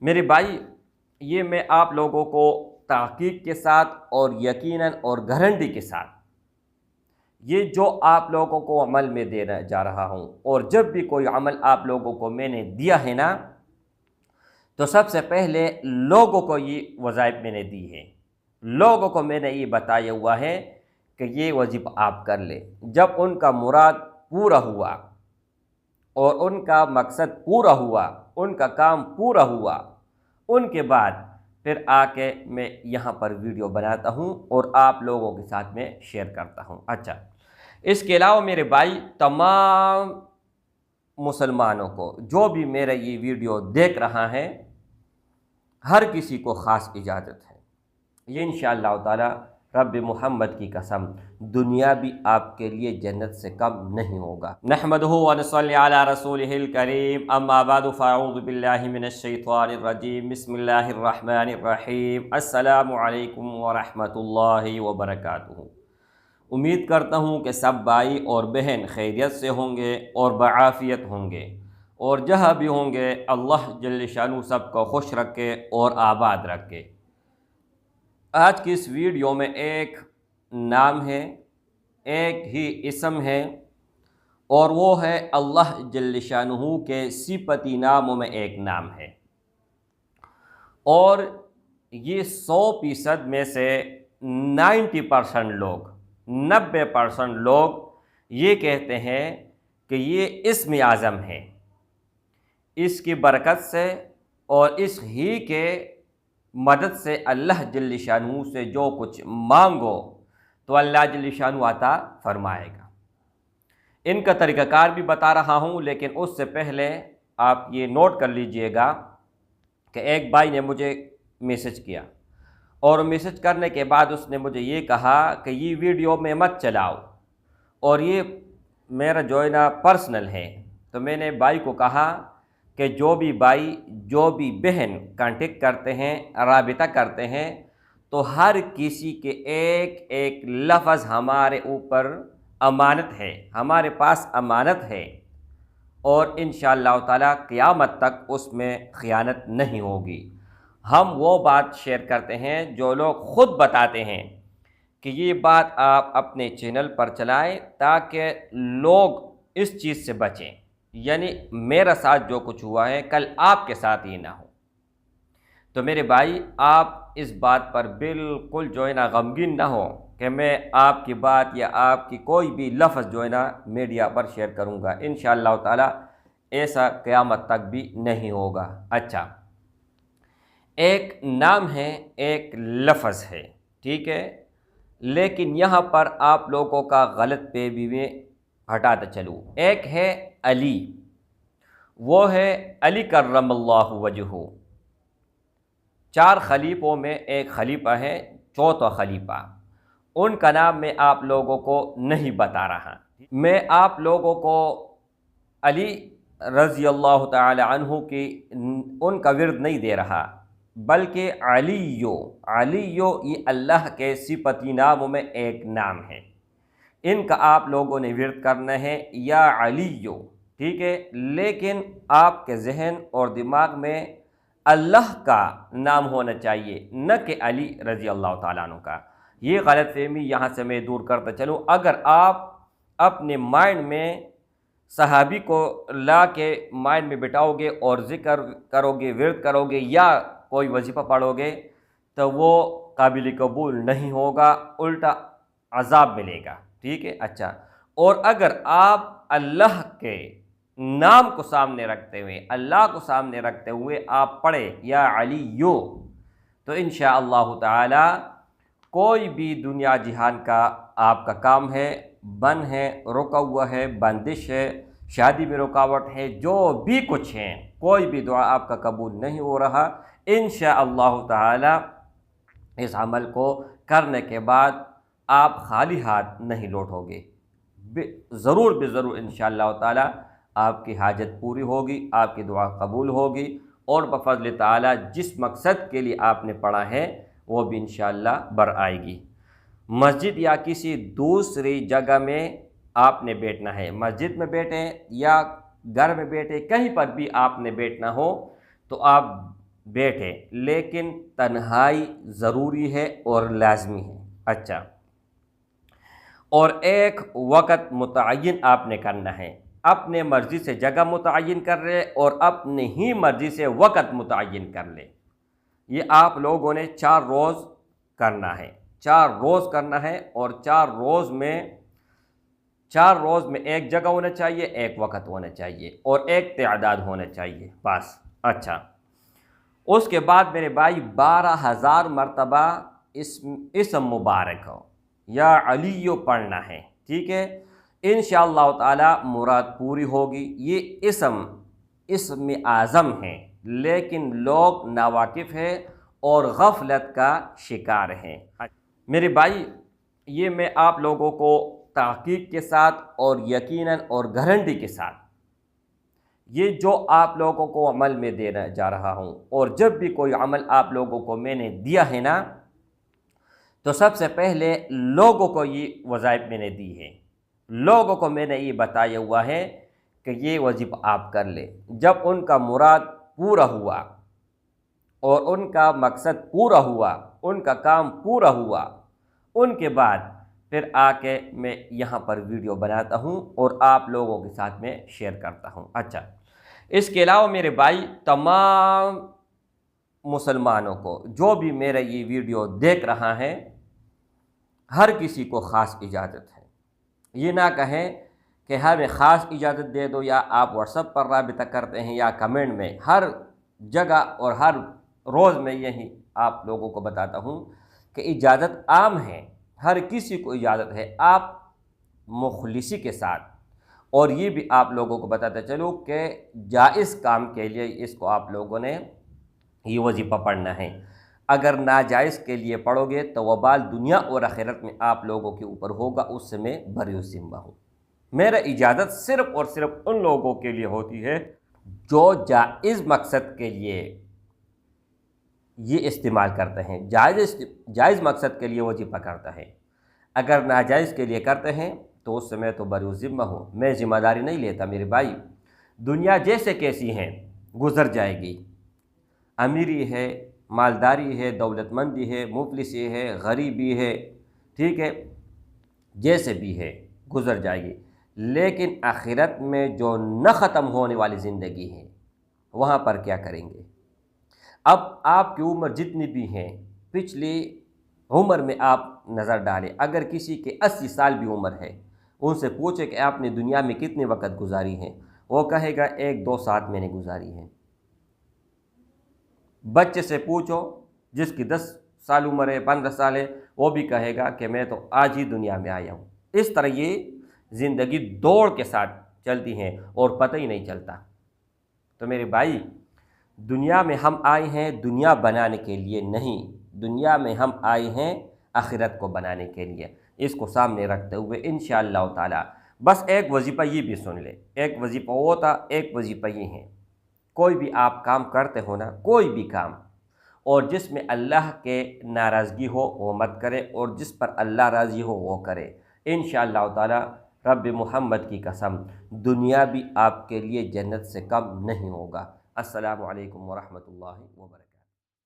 میرے بھائی، یہ میں آپ لوگوں کو تحقیق کے ساتھ اور یقیناً اور گارنٹی کے ساتھ یہ جو آپ لوگوں کو عمل میں دینا جا رہا ہوں، اور جب بھی کوئی عمل آپ لوگوں کو میں نے دیا ہے نا، تو سب سے پہلے لوگوں کو یہ وظائف میں نے دی ہے، لوگوں کو میں نے یہ بتایا ہوا ہے کہ یہ وظیفہ آپ کر لیں۔ جب ان کا مراد پورا ہوا اور ان کا مقصد پورا ہوا، ان کا کام پورا ہوا، ان کے بعد پھر آ کے میں یہاں پر ویڈیو بناتا ہوں اور آپ لوگوں کے ساتھ میں شیئر کرتا ہوں۔ اچھا، اس کے علاوہ میرے بھائی، تمام مسلمانوں کو جو بھی میرا یہ ویڈیو دیکھ رہا ہے، ہر کسی کو خاص اجازت ہے، یہ انشاءاللہ تعالی رب محمد کی قسم دنیا بھی آپ کے لیے جنت سے کم نہیں ہوگا۔ نحمدہ و نصلی علی رسولہ الکریم، اما بعد فاعوذ باللہ من الشیطان الرجیم، بسم اللہ الرحمن الرحیم۔ السلام علیکم ورحمۃ اللہ وبرکاتہ۔ امید کرتا ہوں کہ سب بھائی اور بہن خیریت سے ہوں گے اور بعافیت ہوں گے، اور جہاں بھی ہوں گے اللہ جل شانہ سب کو خوش رکھے اور آباد رکھے۔ آج کی اس ویڈیو میں ایک نام ہے، ایک ہی اسم ہے، اور وہ ہے اللہ جل شانہ کے صفتی ناموں میں ایک نام ہے، اور یہ 100% میں سے 90% لوگ 90% لوگ یہ کہتے ہیں کہ یہ اسم اعظم ہے۔ اس کی برکت سے اور اس ہی کے مدد سے اللہ جل شانہ سے جو کچھ مانگو تو اللہ جل شانہ عطا فرمائے گا۔ ان کا طریقہ کار بھی بتا رہا ہوں، لیکن اس سے پہلے آپ یہ نوٹ کر لیجئے گا کہ ایک بھائی نے مجھے میسج کیا، اور میسج کرنے کے بعد اس نے مجھے یہ کہا کہ یہ ویڈیو میں مت چلاؤ، اور یہ میرا جو ہے نا پرسنل ہے۔ تو میں نے بھائی کو کہا کہ جو بھی بھائی جو بھی بہن کانٹیکٹ کرتے ہیں، رابطہ کرتے ہیں، تو ہر کسی کے ایک ایک لفظ ہمارے اوپر امانت ہے، ہمارے پاس امانت ہے، اور انشاءاللہ تعالی قیامت تک اس میں خیانت نہیں ہوگی۔ ہم وہ بات شیئر کرتے ہیں جو لوگ خود بتاتے ہیں کہ یہ بات آپ اپنے چینل پر چلائیں تاکہ لوگ اس چیز سے بچیں، یعنی میرا ساتھ جو کچھ ہوا ہے کل آپ کے ساتھ ہی نہ ہو۔ تو میرے بھائی، آپ اس بات پر بالکل جو ہے نا غمگین نہ ہو کہ میں آپ کی بات یا آپ کی کوئی بھی لفظ جو ہے نا میڈیا پر شیئر کروں گا، انشاءاللہ تعالی ایسا قیامت تک بھی نہیں ہوگا۔ اچھا، ایک نام ہے، ایک لفظ ہے، ٹھیک ہے، لیکن یہاں پر آپ لوگوں کا غلط پیوی میں ہٹاتا چلوں۔ ایک ہے علی، وہ ہے علی کرم اللہ وجہہ، 4 خلیفوں میں ایک خلیفہ ہے، چوتھا خلیفہ، ان کا نام میں آپ لوگوں کو نہیں بتا رہا۔ میں آپ لوگوں کو علی رضی اللہ تعالی عنہ کی ان کا ورد نہیں دے رہا، بلکہ علیو یہ اللہ کے صفتی ناموں میں ایک نام ہے، ان کا آپ لوگوں نے ورد کرنا ہے یا علیو، ٹھیک ہے، لیکن آپ کے ذہن اور دماغ میں اللہ کا نام ہونا چاہیے، نہ کہ علی رضی اللہ تعالیٰ عنہ کا۔ یہ غلط فہمی یہاں سے میں دور کرتا چلوں۔ اگر آپ اپنے مائنڈ میں صحابی کو لا کے مائنڈ میں بٹھاؤ گے اور ذکر کرو گے، ورد کرو گے یا کوئی وظیفہ پڑھو گے، تو وہ قابل قبول نہیں ہوگا، الٹا عذاب ملے گا، ٹھیک ہے۔ اچھا، اور اگر آپ اللہ کے نام کو سامنے رکھتے ہوئے، اللہ کو سامنے رکھتے ہوئے آپ پڑھے یا علیو، تو انشاءاللہ تعالی کوئی بھی دنیا جہان کا آپ کا کام ہے، بن ہے، رکا ہوا ہے، بندش ہے، شادی میں رکاوٹ ہے، جو بھی کچھ ہے، کوئی بھی دعا آپ کا قبول نہیں ہو رہا، انشاءاللہ تعالی اس عمل کو کرنے کے بعد آپ خالی ہاتھ نہیں لوٹو گے، ضرور ضرور انشاءاللہ تعالی آپ کی حاجت پوری ہوگی، آپ کی دعا قبول ہوگی، اور بفضل تعالی جس مقصد کے لیے آپ نے پڑھا ہے وہ بھی انشاءاللہ بر آئے گی۔ مسجد یا کسی دوسری جگہ میں آپ نے بیٹھنا ہے، مسجد میں بیٹھیں یا گھر میں بیٹھے، کہیں پر بھی آپ نے بیٹھنا ہو، تو آپ بیٹھے، لیکن تنہائی ضروری ہے اور لازمی ہے۔ اچھا، اور ایک وقت متعین آپ نے کرنا ہے، اپنے مرضی سے جگہ متعین کر لے اور اپنی ہی مرضی سے وقت متعین کر لے۔ یہ آپ لوگوں نے 4 روز کرنا ہے، 4 روز کرنا ہے، اور 4 روز میں ایک جگہ ہونا چاہیے، ایک وقت ہونا چاہیے اور ایک تعداد ہونا چاہیے، بس۔ اچھا، اس کے بعد میرے بھائی 12,000 مرتبہ اسم مبارک ہو یا علیو پڑھنا ہے، ٹھیک ہے؟ انشاءاللہ تعالی مراد پوری ہوگی۔ یہ اسم اعظم ہے، لیکن لوگ ناواقف ہیں اور غفلت کا شکار ہیں۔ میرے بھائی، یہ میں آپ لوگوں کو تحقیق کے ساتھ اور یقیناً اور گارنٹی کے ساتھ یہ جو آپ لوگوں کو عمل میں دینا جا رہا ہوں، اور جب بھی کوئی عمل آپ لوگوں کو میں نے دیا ہے نا، تو سب سے پہلے لوگوں کو یہ وظائف میں نے دی ہے، لوگوں کو میں نے یہ بتایا ہوا ہے کہ یہ وظیفہ آپ کر لیں۔ جب ان کا مراد پورا ہوا اور ان کا مقصد پورا ہوا، ان کا کام پورا ہوا، ان کے بعد پھر آ کے میں یہاں پر ویڈیو بناتا ہوں اور آپ لوگوں کے ساتھ میں شیئر کرتا ہوں۔ اچھا، اس کے علاوہ میرے بھائی، تمام مسلمانوں کو جو بھی میرا یہ ویڈیو دیکھ رہا ہے، ہر کسی کو خاص اجازت ہے۔ یہ نہ کہیں کہ ہمیں خاص اجازت دے دو، یا آپ واٹس ایپ پر رابطہ کرتے ہیں یا کمنٹ میں، ہر جگہ اور ہر روز میں یہی آپ لوگوں کو بتاتا ہوں کہ اجازت عام ہے، ہر کسی کو اجازت ہے، آپ مخلصی کے ساتھ۔ اور یہ بھی آپ لوگوں کو بتاتا چلو کہ جائز کام کے لیے اس کو آپ لوگوں نے یہ وظیفہ پڑھنا ہے، اگر ناجائز کے لیے پڑھو گے تو وبال دنیا اور آخرت میں آپ لوگوں کے اوپر ہوگا، اس سے میں بری ذمہ ہوں۔ میرا اجازت صرف اور صرف ان لوگوں کے لیے ہوتی ہے جو جائز مقصد کے لیے یہ استعمال کرتے ہیں، جائز مقصد کے لیے وظیفہ کرتا ہے۔ اگر ناجائز کے لیے کرتے ہیں تو اس سے میں تو بری ذمہ ہوں، میں ذمہ داری نہیں لیتا۔ میرے بھائی، دنیا جیسے کیسی ہیں گزر جائے گی، امیری ہے، مالداری ہے، دولت مندی ہے، مفلسی ہے، غریبی ہے، ٹھیک ہے، جیسے بھی ہے گزر جائے گی، لیکن آخرت میں جو نہ ختم ہونے والی زندگی ہے، وہاں پر کیا کریں گے؟ اب آپ کی عمر جتنی بھی ہیں، پچھلی عمر میں آپ نظر ڈالیں، اگر کسی کے 80 سال بھی عمر ہے، ان سے پوچھے کہ آپ نے دنیا میں کتنے وقت گزاری ہیں، وہ کہے گا 1-2 ساتھ میں نے گزاری ہیں۔ بچے سے پوچھو جس کی 10 سال عمر ہے، 15 سال ہے، وہ بھی کہے گا کہ میں تو آج ہی دنیا میں آیا ہوں۔ اس طرح یہ زندگی دوڑ کے ساتھ چلتی ہیں اور پتہ ہی نہیں چلتا۔ تو میرے بھائی، دنیا میں ہم آئے ہیں دنیا بنانے کے لیے نہیں، دنیا میں ہم آئے ہیں آخرت کو بنانے کے لیے۔ اس کو سامنے رکھتے ہوئے انشاءاللہ تعالی بس ایک وظیفہ یہ بھی سن لے، ایک وظیفہ وہ تھا، ایک وظیفہ یہ ہے، کوئی بھی آپ کام کرتے ہو نا، کوئی بھی کام، اور جس میں اللہ کے ناراضگی ہو وہ مت کرے، اور جس پر اللہ راضی ہو وہ کرے۔ انشاءاللہ تعالی رب محمد کی قسم، دنیا بھی آپ کے لیے جنت سے کم نہیں ہوگا۔ السلام علیکم ورحمۃ اللہ وبرکاتہ۔